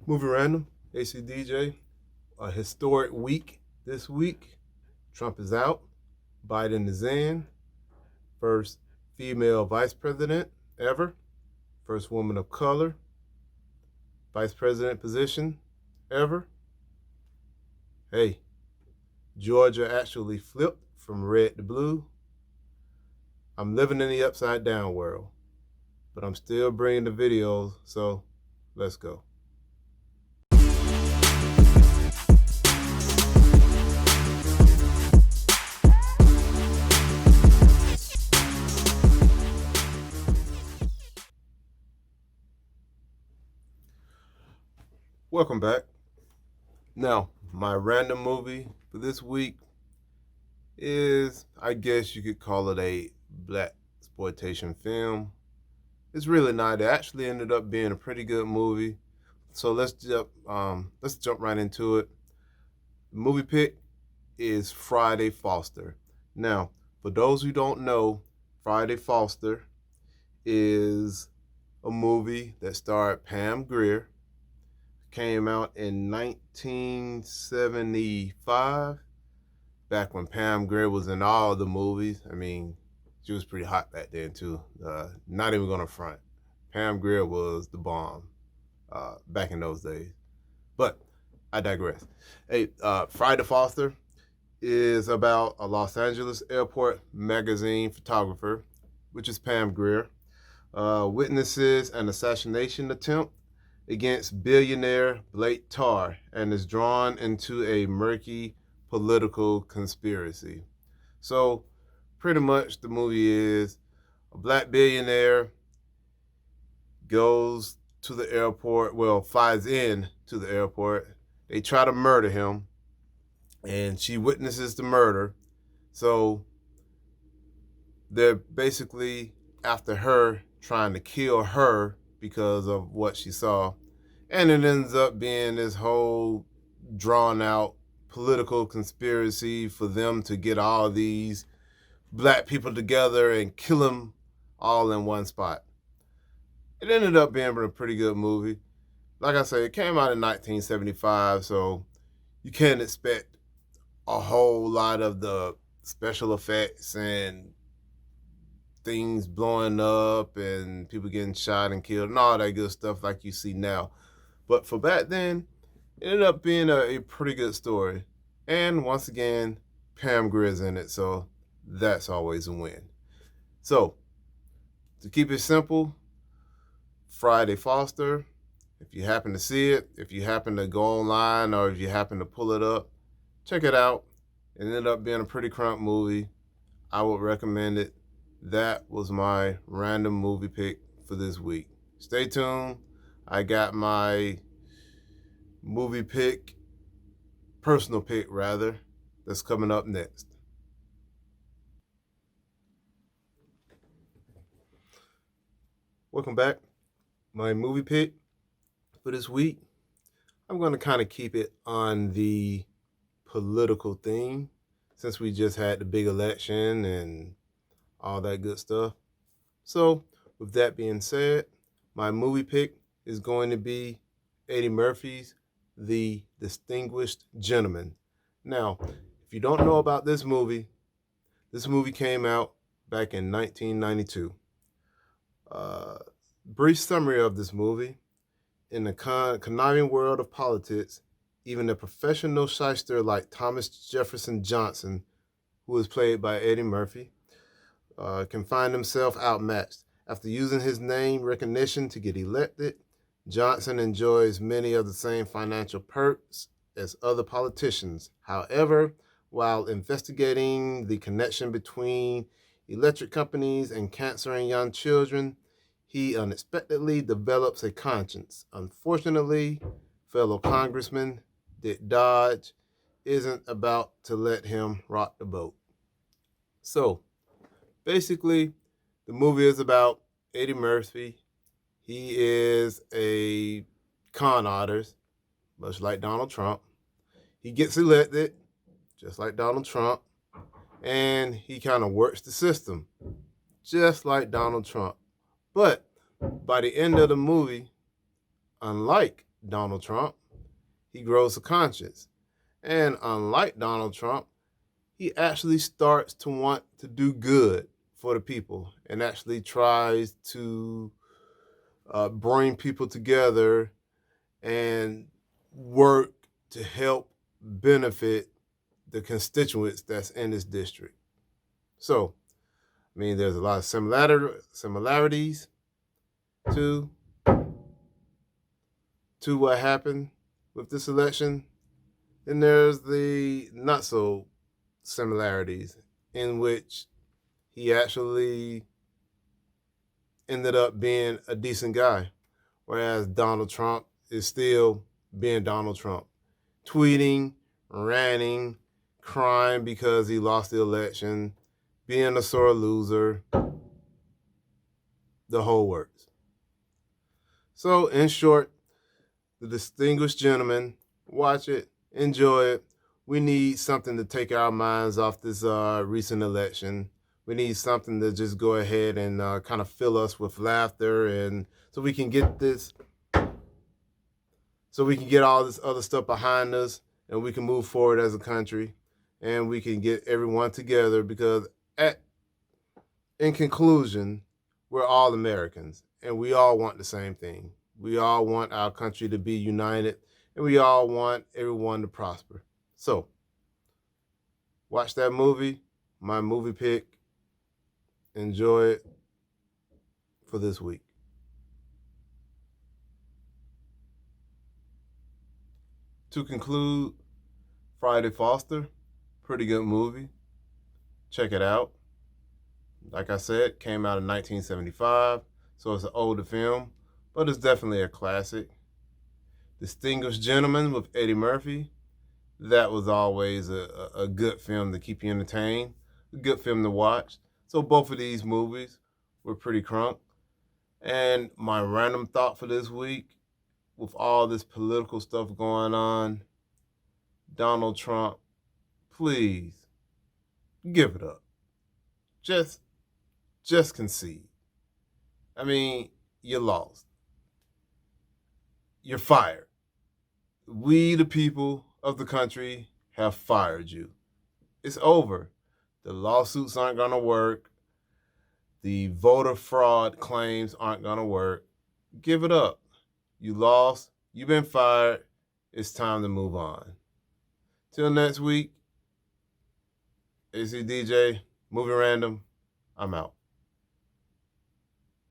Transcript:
Movie Random, ACDJ, a historic week this week. Trump is out, Biden is in, first female vice president ever, first woman of color, vice president position ever. Hey, Georgia actually flipped from red to blue. I'm living in the upside down world, but I'm still bringing the videos, so let's go. Welcome back. Now, my random movie for this week is, I guess you could call it a black exploitation film. It's really not. It actually ended up being a pretty good movie. So let's jump right into it. The movie pick is Friday Foster. Now, for those who don't know, Friday Foster is a movie that starred Pam Grier. Came out in 1975, back when Pam Grier was in all the movies. I mean, she was pretty hot back then too. Not even gonna front. Pam Grier was the bomb back in those days. But I digress. Hey, Friday Foster is about a Los Angeles airport magazine photographer, which is Pam Grier, witnesses an assassination attempt against billionaire Blake Tarr and is drawn into a murky political conspiracy. So pretty much the movie is a black billionaire goes to the airport, flies in to the airport. They try to murder him and she witnesses the murder. So they're basically after her, trying to kill her because of what she saw. And it ends up being this whole drawn out political conspiracy for them to get all these black people together and kill them all in one spot. It ended up being a pretty good movie. Like I said, it came out in 1975, so you can't expect a whole lot of the special effects and things blowing up and people getting shot and killed and all that good stuff like you see now. But for back then, it ended up being a pretty good story. And once again, Pam Grier's in it, so that's always a win. So, to keep it simple, Friday Foster, if you happen to see it, if you happen to go online or if you happen to pull it up, check it out. It ended up being a pretty crunk movie. I would recommend it. That was my random movie pick for this week. Stay tuned. I got my movie pick, personal pick rather, that's coming up next. Welcome back. My movie pick for this week, I'm going to kind of keep it on the political theme since we just had the big election and all that good stuff. So, with that being said, my movie pick is going to be Eddie Murphy's The Distinguished Gentleman. Now, if you don't know about this movie came out back in 1992. Brief summary of this movie. In the conniving world of politics, even a professional shyster like Thomas Jefferson Johnson, who is played by Eddie Murphy, can find himself outmatched. After using his name recognition to get elected, Johnson enjoys many of the same financial perks as other politicians. However, while investigating the connection between electric companies and cancer in young children, he unexpectedly develops a conscience. Unfortunately, fellow Congressman Dick Dodge isn't about to let him rock the boat. So, basically, the movie is about Eddie Murphy. He is a con artist, much like Donald Trump. He gets elected, just like Donald Trump, and he kind of works the system, just like Donald Trump. But by the end of the movie, unlike Donald Trump, he grows a conscience. And unlike Donald Trump, he actually starts to want to do good for the people and actually tries to bring people together and work to help benefit the constituents that's in this district. So, I mean, there's a lot of similarities to what happened with this election. And there's the not so similarities in which he actually ended up being a decent guy, whereas Donald Trump is still being Donald Trump, tweeting, ranting, crying because he lost the election, being a sore loser, the whole works. So, in short, The Distinguished Gentleman, watch it, enjoy it. We need something to take our minds off this recent election. We need something to just go ahead and kind of fill us with laughter, and so we can get all this other stuff behind us, and we can move forward as a country, and we can get everyone together because in conclusion, we're all Americans, and we all want the same thing. We all want our country to be united, and we all want everyone to prosper. So, watch that movie, my movie pick. Enjoy it for this week. To conclude, Friday Foster, pretty good movie. Check it out. Like I said, came out in 1975, so it's an older film, but it's definitely a classic. Distinguished Gentleman with Eddie Murphy, that was always a good film to keep you entertained, a good film to watch. So both of these movies were pretty crunk. And my random thought for this week, with all this political stuff going on, Donald Trump, please give it up. Just concede. I mean, you lost. You're fired. We, the people of the country, have fired you. It's over. The lawsuits aren't going to work. The voter fraud claims aren't going to work. Give it up. You lost. You've been fired. It's time to move on. Till next week, ACDJ, Movie Random, I'm out.